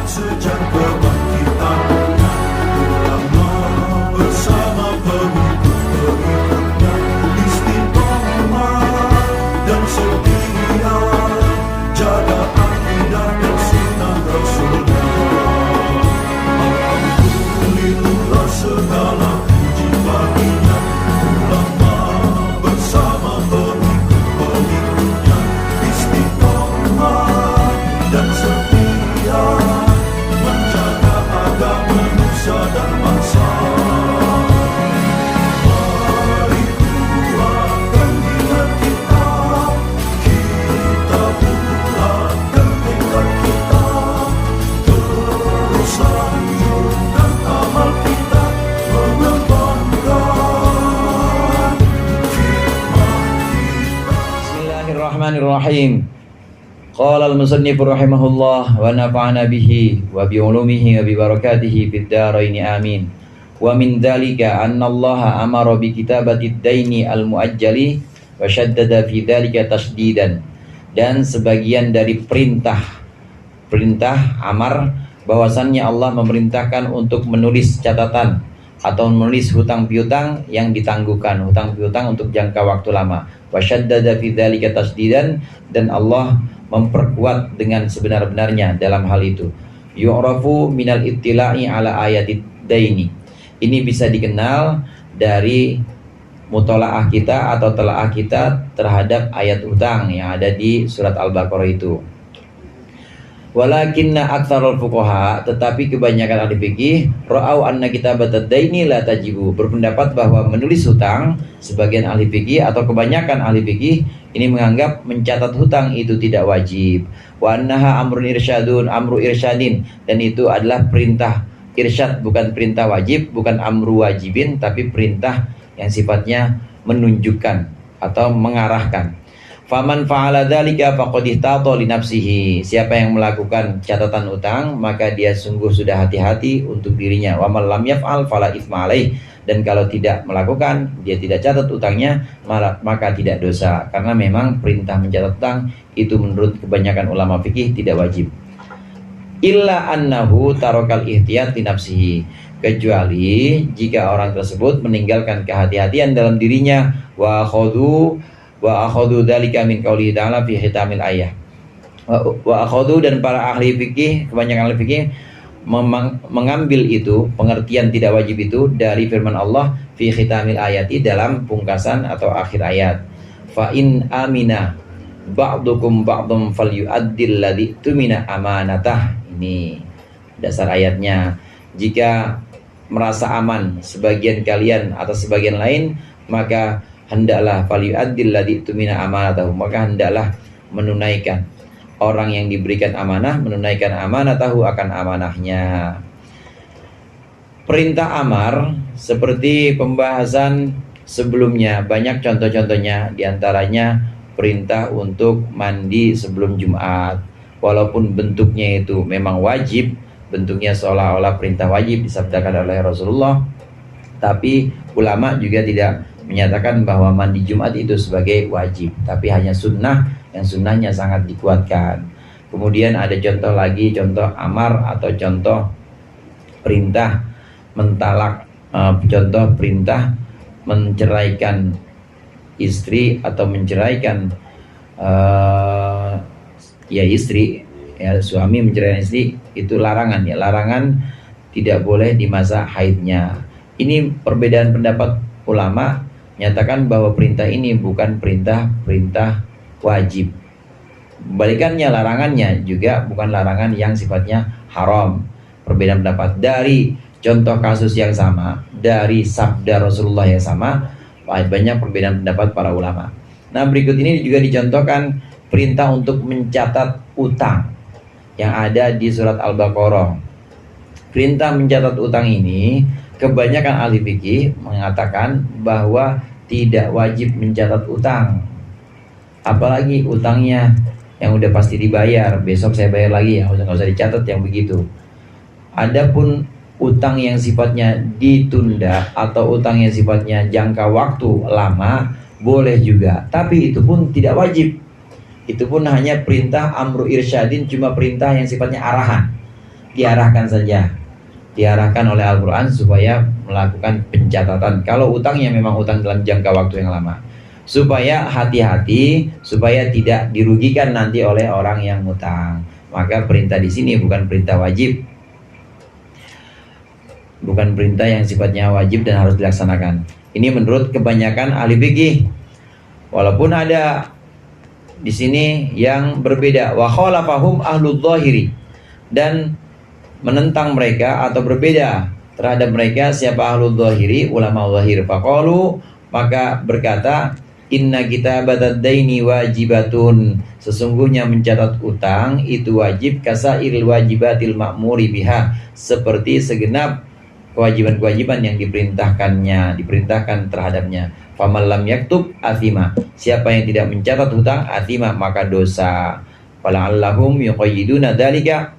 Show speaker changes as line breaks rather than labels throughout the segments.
sejak kebangkitannya, ulama bersama pengikut-pengikutnya istiqomah dan setia, jaga akidah dan sunnah Rasulnya. Alhamdulillah segala puji baginya, ulama bersama pengikut-pengikutnya istiqomah dan setia, menjaga agama Nusa dan bangsa. Mari kuatkan niat kita, kita bulatkan tekad kita, terus lanjutkan amal kita, mengembangkan khidmat kita.
Bismillahirrahmanirrahim. Qala al-musannif rahimahullah wa nafa'ana bihi wa bi ulumihi wa bi barakatihi fid dharain amin. Wa min dzalika anna Allah amara bi kitabati ad-daini al-muajjali wa shaddada fi dzalika tasdidan. Dan sebagian dari perintah amar bahwasannya Allah memerintahkan untuk menulis catatan atau menulis hutang piutang yang ditangguhkan, hutang piutang untuk jangka waktu lama. Wa shaddada fi dzalika tasdidan, dan Allah memperkuat dengan sebenar-benarnya dalam hal itu. Yu'rafu minal ittila'i ala ayatid daini. Ini bisa dikenal dari mutolaah kita atau telaah kita terhadap ayat hutang yang ada di surat Al-Baqarah itu. Walakinna aktsarul fuqaha, tetapi kebanyakan ahli fikih ra'au anna kitabatad daini la tajibu, berpendapat bahwa menulis hutang, sebagian ahli fikih atau kebanyakan ahli fikih ini menganggap mencatat hutang itu tidak wajib. Wa annaha amrun irsyadun, amru irsyadin, dan itu adalah perintah irsyad, bukan perintah wajib, bukan amru wajibin, tapi perintah yang sifatnya menunjukkan atau mengarahkan. Faman fa'ala dzalika faqad ihtata li nafsihi. Siapa yang melakukan catatan utang, maka dia sungguh sudah hati-hati untuk dirinya. Wa man lam yaf'al fala itsma alaih. Dan kalau tidak melakukan, dia tidak catat utangnya, maka tidak dosa. Karena memang perintah mencatat utang itu menurut kebanyakan ulama fikih tidak wajib. Illa annahu tarakal ihtiyat li nafsihi. Kecuali jika orang tersebut meninggalkan kehati-hatian dalam dirinya, wa akhadhu dzalika min qouli ta'ala fi khitamil ayah. Wa akhadhu, dan para ahli fikih, kebanyakan ahli fikih mengambil itu, pengertian tidak wajib itu dari firman Allah fi khitamil ayati, dalam pungkasan atau akhir ayat. Fa in amina ba'dukum ba'dum falyu'addil ladzi tumina amanatah. Ini dasar ayatnya. Jika merasa aman sebagian kalian atau sebagian lain, maka hendaklah falyu'addil ladzi tumina amanatahu, maka hendaklah menunaikan, orang yang diberikan amanah menunaikan amanatahu, akan amanahnya. Perintah amar seperti pembahasan sebelumnya, banyak contoh-contohnya, diantaranya perintah untuk mandi sebelum Jumat. Walaupun bentuknya itu memang wajib, bentuknya seolah-olah perintah wajib disabdakan oleh Rasulullah, tapi ulama juga tidak menyatakan bahwa mandi Jumat itu sebagai wajib, tapi hanya sunnah, yang sunnahnya sangat dikuatkan. Kemudian ada contoh lagi, contoh amar atau contoh perintah mentalak, contoh perintah menceraikan istri atau menceraikan istri, suami menceraikan istri, itu larangan, larangan tidak boleh di masa haidnya. Ini perbedaan pendapat ulama, nyatakan bahwa perintah ini bukan perintah wajib. Balikannya, larangannya juga bukan larangan yang sifatnya haram. Perbedaan pendapat dari contoh kasus yang sama, dari sabda Rasulullah yang sama, banyak perbedaan pendapat para ulama. Nah, berikut ini juga dicontohkan perintah untuk mencatat utang yang ada di surat Al-Baqarah. Perintah mencatat utang ini, kebanyakan ahli fikih mengatakan bahwa tidak wajib mencatat utang, apalagi utangnya yang udah pasti dibayar, besok saya bayar lagi, ya nggak usah dicatat yang begitu. Adapun utang yang sifatnya ditunda atau utang yang sifatnya jangka waktu lama boleh juga, tapi itu pun tidak wajib. Itu pun hanya perintah amru irsyadin, cuma perintah yang sifatnya arahan. diarahkan saja, diarahkan oleh Al-Quran supaya melakukan pencatatan kalau utangnya memang utang dalam jangka waktu yang lama, supaya hati-hati, supaya tidak dirugikan nanti oleh orang yang ngutang. Maka perintah di sini bukan perintah wajib, bukan perintah yang sifatnya wajib dan harus dilaksanakan. Ini menurut kebanyakan ahli fikih. Walaupun ada di sini yang berbeda, wa khalafahum ahlul zahiri, dan menentang mereka atau berbeda terhadap mereka siapa ahlul zahiri, ulama zahir. Faqalu, maka berkata, inna kitabatad daini wajibatun, sesungguhnya mencatat utang itu wajib, kasairil wajibatil ma'muri biha, seperti segenap kewajiban-kewajiban yang diperintahkan terhadapnya. Faman lam yaktub athima, siapa yang tidak mencatat hutang athima, maka dosa. Fala'allahum yuqayyiduna dzalika,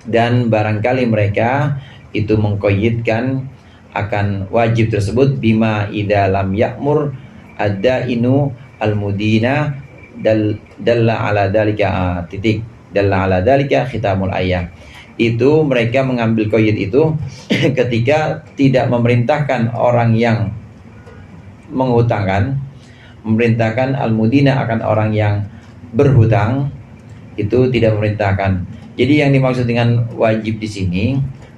dan barangkali mereka itu mengqayyidkan akan wajib tersebut bima idza lam ya'mur ad-dainu al-mudina dalla ala dzalika titik dalla ala dzalika khitamul ayat. Itu mereka mengambil qayyid itu ketika tidak memerintahkan orang yang menghutangkan, memerintahkan al-mudina akan orang yang berhutang, itu tidak memerintahkan. Jadi yang dimaksud dengan wajib di sini,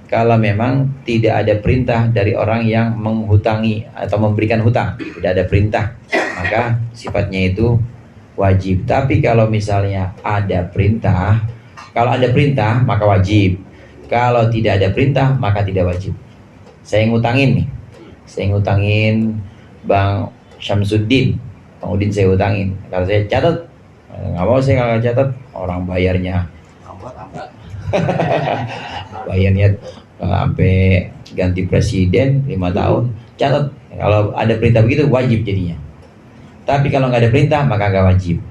kalau memang tidak ada perintah dari orang yang menghutangi atau memberikan hutang, tidak ada perintah, maka sifatnya itu wajib. Tapi kalau misalnya ada perintah, kalau ada perintah maka wajib. Kalau tidak ada perintah maka tidak wajib. Saya ngutangin nih, saya ngutangin Bang Syamsuddin, Bang Udin saya utangin. Kalau saya catat, nggak mau saya kalau catat, orang bayarnya bayarnya sampai ganti presiden 5 tahun. Catat, kalau ada perintah begitu wajib jadinya. Tapi kalau nggak ada perintah maka nggak wajib.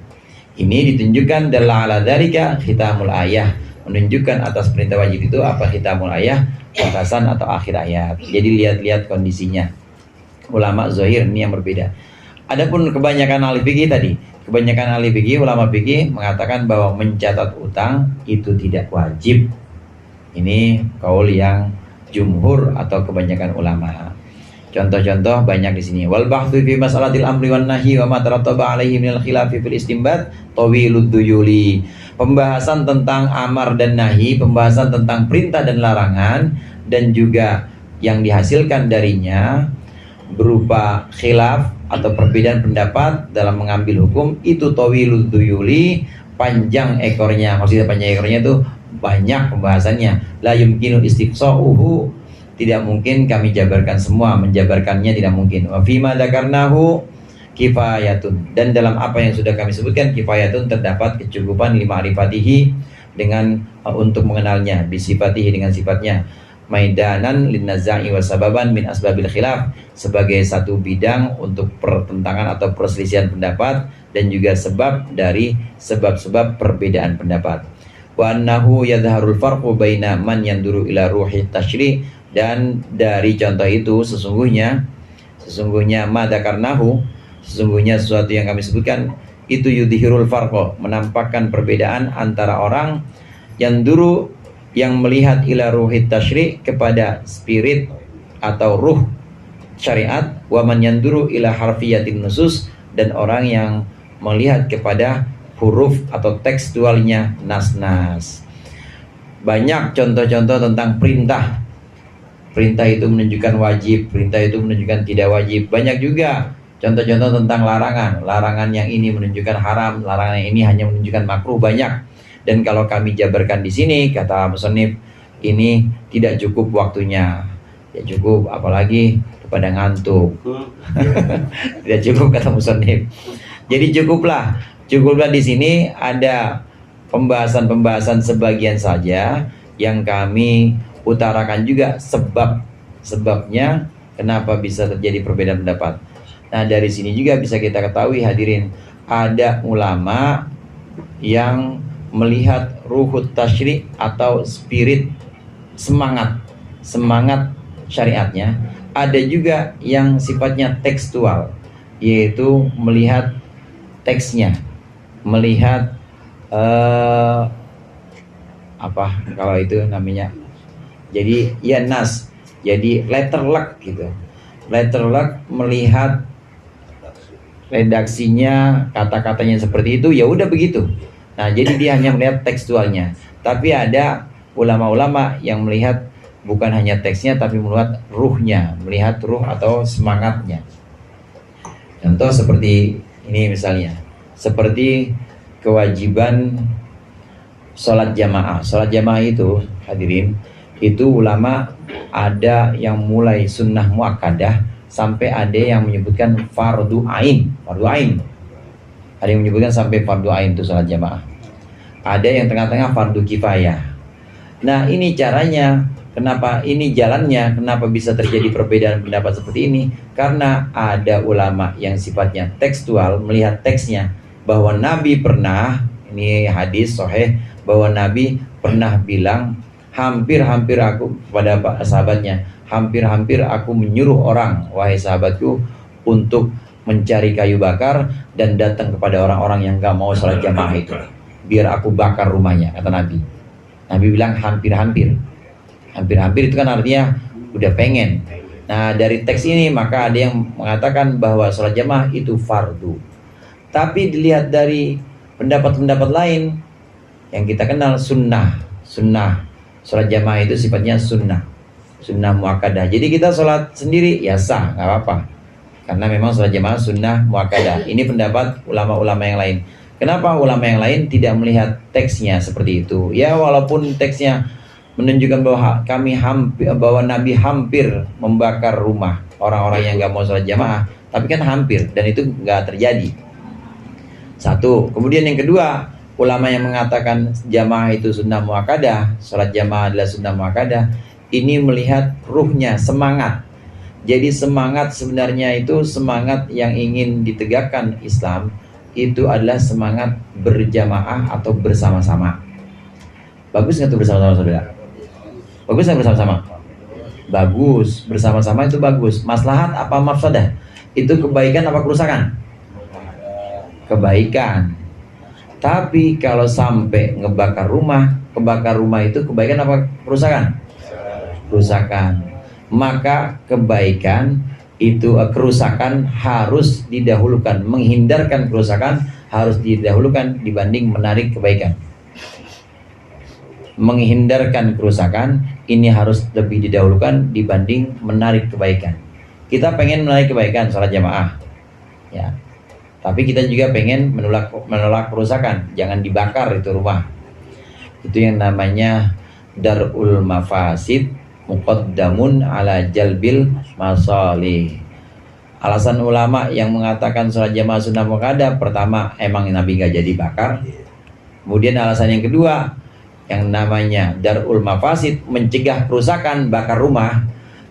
Ini ditunjukkan dalam ala dzalika khitamul ayah, menunjukkan atas perintah wajib itu apa khitamul ayah, pungkasan atau akhir ayat. Jadi lihat-lihat kondisinya. Ulama zahir ini yang berbeda. Adapun kebanyakan ahli fikih tadi, kebanyakan ahli fikih, ulama fikih mengatakan bahwa mencatat utang itu tidak wajib. Ini kaul yang jumhur atau kebanyakan ulama. Contoh-contoh banyak di sini. Wal bahthu fi mas'alatil amri wan nahyi wa ma tarattaba alaihi minal khilafi fil istinbat tawilud duyuli. Pembahasan tentang amar dan nahi, pembahasan tentang perintah dan larangan, dan juga yang dihasilkan darinya berupa khilaf atau perbedaan pendapat dalam mengambil hukum, itu tawilud duyuli, panjang ekornya. Maksudnya panjang ekornya itu banyak pembahasannya. La yumkinu istiqsa'uhu, tidak mungkin kami jabarkan semua, menjabarkannya tidak mungkin. Wa fima dzakarnahu kifayatun, dan dalam apa yang sudah kami sebutkan kifayatun, terdapat kecukupan lima arifatihi, dengan untuk mengenalnya, bisifatihi, dengan sifatnya, maidanan linnazai wa sababan min asbabil khilaf, sebagai satu bidang untuk pertentangan atau perselisihan pendapat, dan juga sebab dari sebab-sebab perbedaan pendapat. Wa annahu yadhharul farqu baina man yanduru ila ruhi tashri', dan dari contoh itu sesungguhnya madzakarnahu, sesungguhnya sesuatu yang kami sebutkan itu yudhirul farqo, menampakkan perbedaan antara orang yang duru, yang melihat ila ruhit tasyri', kepada spirit atau ruh syariat, wa man yanduru ila harfiyatin nusus, dan orang yang melihat kepada huruf atau tekstualnya nas-nas. Banyak contoh-contoh tentang perintah. Perintah itu menunjukkan wajib, perintah itu menunjukkan tidak wajib. Banyak juga contoh-contoh tentang larangan. Larangan yang ini menunjukkan haram, larangan yang ini hanya menunjukkan makruh, banyak. Dan kalau kami jabarkan di sini, kata musannif, ini tidak cukup waktunya. Ya cukup, apalagi kepada ngantuk. Tidak cukup, kata musannif. Jadi cukuplah di sini ada pembahasan-pembahasan sebagian saja yang kami utarakan juga sebabnya kenapa bisa terjadi perbedaan pendapat. Nah, dari sini juga bisa kita ketahui hadirin, ada ulama yang melihat ruhut tasyri' atau spirit, semangat syariatnya. Ada juga yang sifatnya tekstual, yaitu melihat teksnya, melihat apa kalau itu namanya, jadi ya nas, jadi letter luck gitu. Letter luck melihat redaksinya, kata-katanya seperti itu, ya udah begitu. Nah, jadi dia hanya melihat tekstualnya. Tapi ada ulama-ulama yang melihat bukan hanya teksnya, tapi melihat ruhnya, melihat ruh atau semangatnya. Contoh seperti ini misalnya, seperti kewajiban sholat jamaah. Sholat jamaah itu, hadirin, itu ulama ada yang mulai sunnah muakkadah sampai ada yang menyebutkan fardu ain. Fardu ain. Ada yang menyebutkan sampai fardu ain itu sholat jamaah. Ada yang tengah-tengah fardu kifayah. Nah, ini caranya. Kenapa ini jalannya? Kenapa bisa terjadi perbedaan pendapat seperti ini? Karena ada ulama yang sifatnya tekstual, melihat teksnya, bahwa Nabi pernah, ini hadis sahih, bahwa Nabi pernah bilang, hampir-hampir aku kepada sahabatnya, hampir-hampir aku menyuruh orang, wahai sahabatku, untuk mencari kayu bakar dan datang kepada orang-orang yang gak mau sholat jamaah itu, biar aku bakar rumahnya, kata Nabi. Nabi bilang hampir-hampir. Hampir-hampir itu kan artinya udah pengen. Nah, dari teks ini maka ada yang mengatakan bahwa sholat jamaah itu fardu. Tapi dilihat dari pendapat-pendapat lain yang kita kenal, sunnah. Sholat jamaah itu sifatnya sunnah muakkadah. Jadi kita sholat sendiri ya sah, nggak apa-apa. Karena memang sholat jamaah sunnah muakkadah. Ini pendapat ulama-ulama yang lain. Kenapa ulama yang lain tidak melihat teksnya seperti itu? Ya, walaupun teksnya menunjukkan bahwa Nabi hampir membakar rumah orang-orang yang nggak mau sholat jamaah, tapi kan hampir, dan itu nggak terjadi. Satu. Kemudian yang kedua, ulama yang mengatakan jamaah itu sunnah muakkadah, sholat jamaah adalah sunnah muakkadah, ini melihat ruhnya, semangat. Jadi semangat sebenarnya itu semangat yang ingin ditegakkan Islam, itu adalah semangat berjamaah atau bersama-sama. Bagus nggak tuh bersama-sama, saudara? Bagus nggak bersama-sama? Bagus, bersama-sama itu bagus. Maslahat apa mafsadah? Itu kebaikan apa kerusakan? Kebaikan. Tapi kalau sampai ngebakar rumah, kebakar rumah itu kebaikan apa kerusakan? Kerusakan. Maka kebaikan itu, kerusakan harus didahulukan. Menghindarkan kerusakan harus didahulukan dibanding menarik kebaikan. Menghindarkan kerusakan ini harus lebih didahulukan dibanding menarik kebaikan. Kita pengen menarik kebaikan sholat jamaah, ya. Tapi kita juga pengen menolak kerusakan. Jangan dibakar itu rumah. Itu yang namanya darul mafasid muqaddamun ala jalbil masalih. Alasan ulama yang mengatakan sholat jamaah sunnah muakkadah, pertama emang Nabi gak jadi bakar. Kemudian alasan yang kedua, yang namanya darul mafasid, mencegah kerusakan, bakar rumah,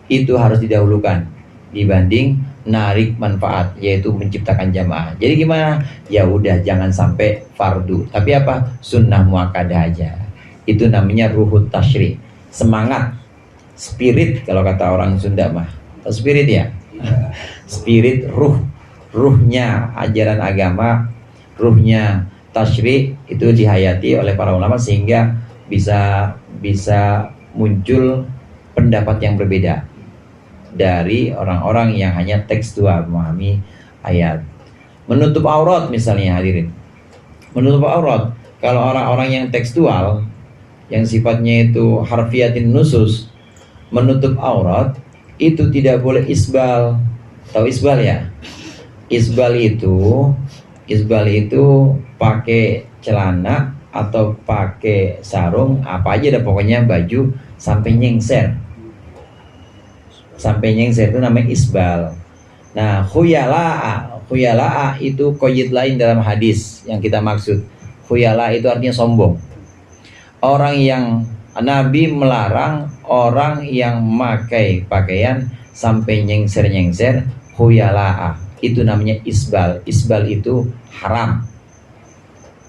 itu harus didahulukan dibanding narik manfaat, yaitu menciptakan jamaah. Jadi gimana? Ya udah, jangan sampai fardu, tapi apa? Sunnah muakkadah aja. Itu namanya ruhut tasyri, semangat, spirit kalau kata orang Sunda mah. Spirit ya? Spirit, ruhnya ajaran agama, ruhnya tasyri itu dihayati oleh para ulama sehingga bisa muncul pendapat yang berbeda dari orang-orang yang hanya tekstual memahami ayat. Menutup aurat misalnya, hadirin. Menutup aurat, kalau orang-orang yang tekstual yang sifatnya itu harfiatin nusus, menutup aurat itu tidak boleh isbal. Tahu isbal ya? Isbal itu pakai celana atau pakai sarung, apa aja dah pokoknya baju sampai nyengser. Sampai nyengser itu namanya isbal. Nah, khuyala'a itu qayyid lain dalam hadis yang kita maksud. Khuyala itu artinya sombong. Orang yang Nabi melarang orang yang memakai pakaian sampai nyengser-nyengser, khuyala'a. Itu namanya isbal. Isbal itu haram.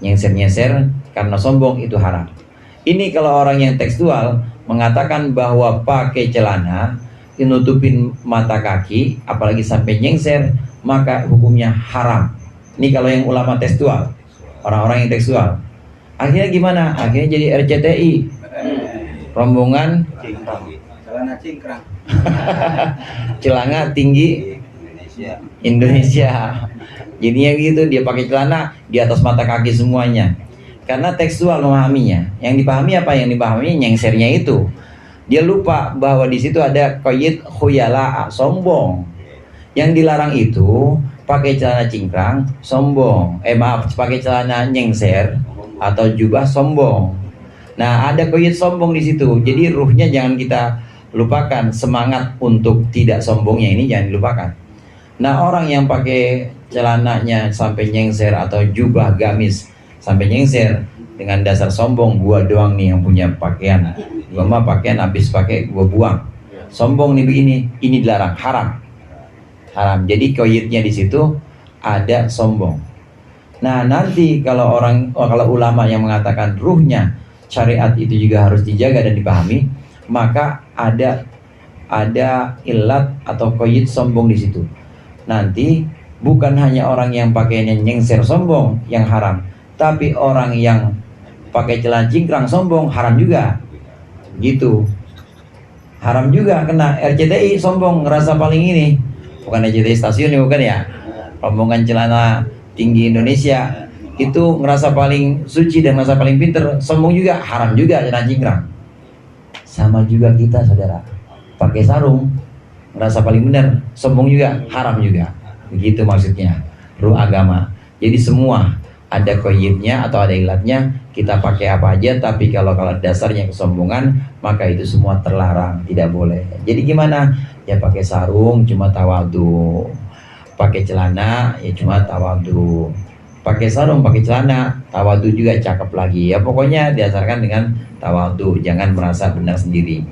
Nyengser-nyengser karena sombong itu haram. Ini kalau orang yang tekstual mengatakan bahwa pakai celana nutupin mata kaki, apalagi sampai nyengser, maka hukumnya haram. Ini kalau yang ulama tekstual, orang-orang yang tekstual. Akhirnya gimana? Akhirnya jadi RCTI, rombongan
Celana cingkrang
celana tinggi
Indonesia.
Indonesia. Jadinya gitu, dia pakai celana di atas mata kaki semuanya. Karena tekstual memahaminya. Yang dipahami apa? Yang dipahami nyengsernya itu. Dia lupa bahwa di situ ada qayyid khuyala, sombong. Yang dilarang itu pakai celana cingkrang, sombong. Maaf, pakai celana nyengser atau jubah, sombong. Nah, ada qayyid sombong di situ. Jadi ruhnya jangan kita lupakan, semangat untuk tidak sombongnya ini jangan dilupakan. Nah, orang yang pakai celananya sampai nyengser atau jubah gamis sampai nyengser dengan dasar sombong, gua doang nih yang punya pakaian, gua mah pakaian habis pakai gua buang, sombong nih begini, ini dilarang, haram. Jadi qayyidnya di situ ada sombong. Nah, nanti kalau ulama yang mengatakan ruhnya syariat itu juga harus dijaga dan dipahami, maka ada ilat atau qayyid sombong di situ. Nanti bukan hanya orang yang pakainya nyengser sombong yang haram, tapi orang yang pakai celana cingkrang sombong haram juga. Gitu. Haram juga, kena RCTI sombong, ngerasa paling ini. Bukan RCTI stasiun ya, bukan ya. Rombongan celana tinggi Indonesia itu ngerasa paling suci dan ngerasa paling pinter, sombong juga, haram juga celana cingkrang. Sama juga kita, saudara. Pakai sarung ngerasa paling benar, sombong juga, haram juga. Begitu maksudnya ruh agama. Jadi semua ada qayyidnya atau ada ilatnya, kita pakai apa aja, tapi kalau dasarnya kesombongan, maka itu semua terlarang, tidak boleh. Jadi gimana? Ya pakai sarung cuma tawadhu, pakai celana ya cuma tawadhu, pakai sarung, pakai celana, tawadhu juga cakep lagi. Ya pokoknya dasarkan dengan tawadhu, jangan merasa benar sendiri.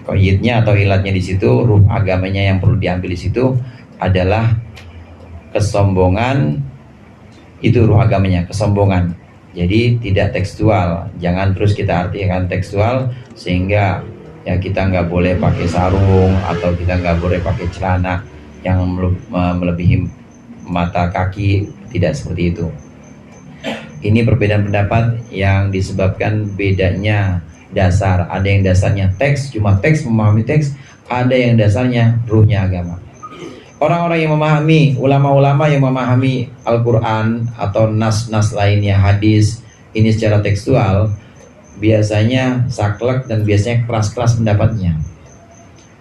Qayyidnya atau ilatnya di situ, ruh agamanya yang perlu diambil di situ adalah kesombongan. Itu ruh agamanya, kesombongan. Jadi tidak tekstual, jangan terus kita artikan tekstual sehingga ya kita nggak boleh pakai sarung atau kita nggak boleh pakai celana yang melebihi mata kaki, tidak seperti itu. Ini perbedaan pendapat yang disebabkan bedanya dasar. Ada yang dasarnya teks, cuma teks, memahami teks. Ada yang dasarnya ruhnya agama. Orang-orang yang memahami, ulama-ulama yang memahami Al-Quran atau nas-nas lainnya, hadis ini secara tekstual, biasanya saklek dan biasanya keras-keras pendapatnya.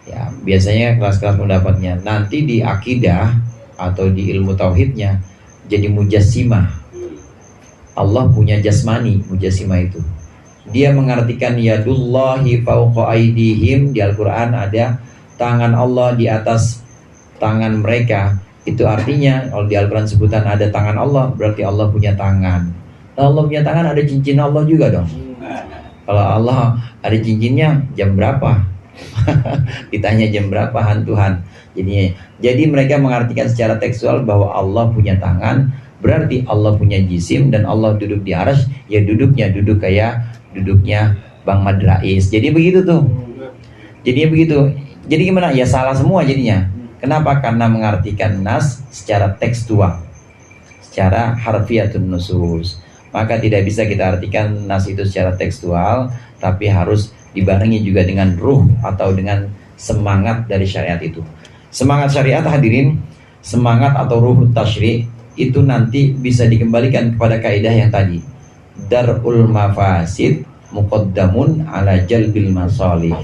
Ya, biasanya keras-keras pendapatnya. Nanti di akidah atau di ilmu tauhidnya jadi mujassimah. Allah punya jasmani, mujassimah itu. Dia mengartikan yadullahi fauqa aidihim. Di Al-Quran ada tangan Allah di atas tangan mereka. Itu artinya kalau di Al-Quran sebutan ada tangan Allah, berarti Allah punya tangan. Kalau Allah punya tangan, ada cincin Allah juga dong. Kalau Allah ada cincinnya, jam berapa? Ditanya jam berapa Tuhan. Jadi mereka mengartikan secara tekstual bahwa Allah punya tangan, berarti Allah punya jisim, dan Allah duduk di arsy, ya duduk kayak duduknya Bang Madrais. Jadi begitu tuh. Jadinya begitu. Jadi gimana? Ya salah semua jadinya. Kenapa? Karena mengartikan nas secara tekstual, secara harfiatun nusus. Maka tidak bisa kita artikan nas itu secara tekstual, tapi harus dibarengi juga dengan ruh atau dengan semangat dari syariat itu. Semangat syariat, hadirin, semangat atau ruh tasyri' itu nanti bisa dikembalikan kepada kaidah yang tadi. Dar'ul mafasid muqaddamun ala jalbil masalih,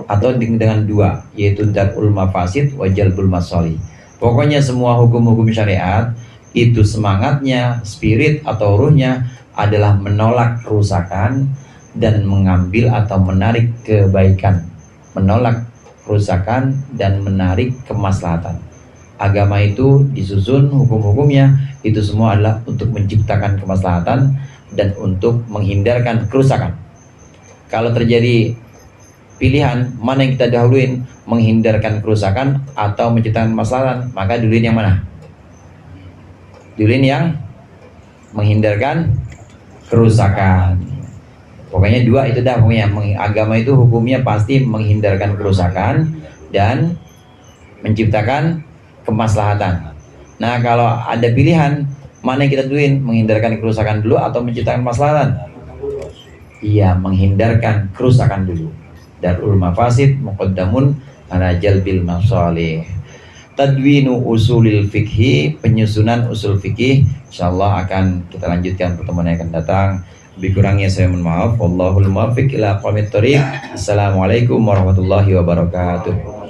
atau dengan dua, yaitu dar'ul mafasid wa jalbul masalih. Pokoknya semua hukum-hukum syariat itu semangatnya, spirit atau ruhnya adalah menolak kerusakan dan mengambil atau menarik kebaikan, menolak kerusakan dan menarik kemaslahatan. Agama itu disusun hukum-hukumnya itu semua adalah untuk menciptakan kemaslahatan dan untuk menghindarkan kerusakan. Kalau terjadi pilihan mana yang kita dahuluin, menghindarkan kerusakan atau menciptakan kemaslahatan, maka duluin yang mana? Duluin yang menghindarkan kerusakan. Pokoknya dua itu dah. Pokoknya agama itu hukumnya pasti menghindarkan kerusakan dan menciptakan kemaslahatan. Nah kalau ada pilihan Mana yang kita tujuin? Menghindarkan kerusakan dulu atau menciptakan maslahat? Iya, menghindarkan kerusakan dulu. Darul mafasid muqaddamun ala jalbil masalih. Tadwinu usulil fikhi, penyusunan usul fikih, insyaallah akan kita lanjutkan pertemuan yang akan datang. Lebih kurangnya saya mohon maaf. Wallahul muwaffiq ila aqwamit thoriq. Assalamualaikum warahmatullahi wabarakatuh.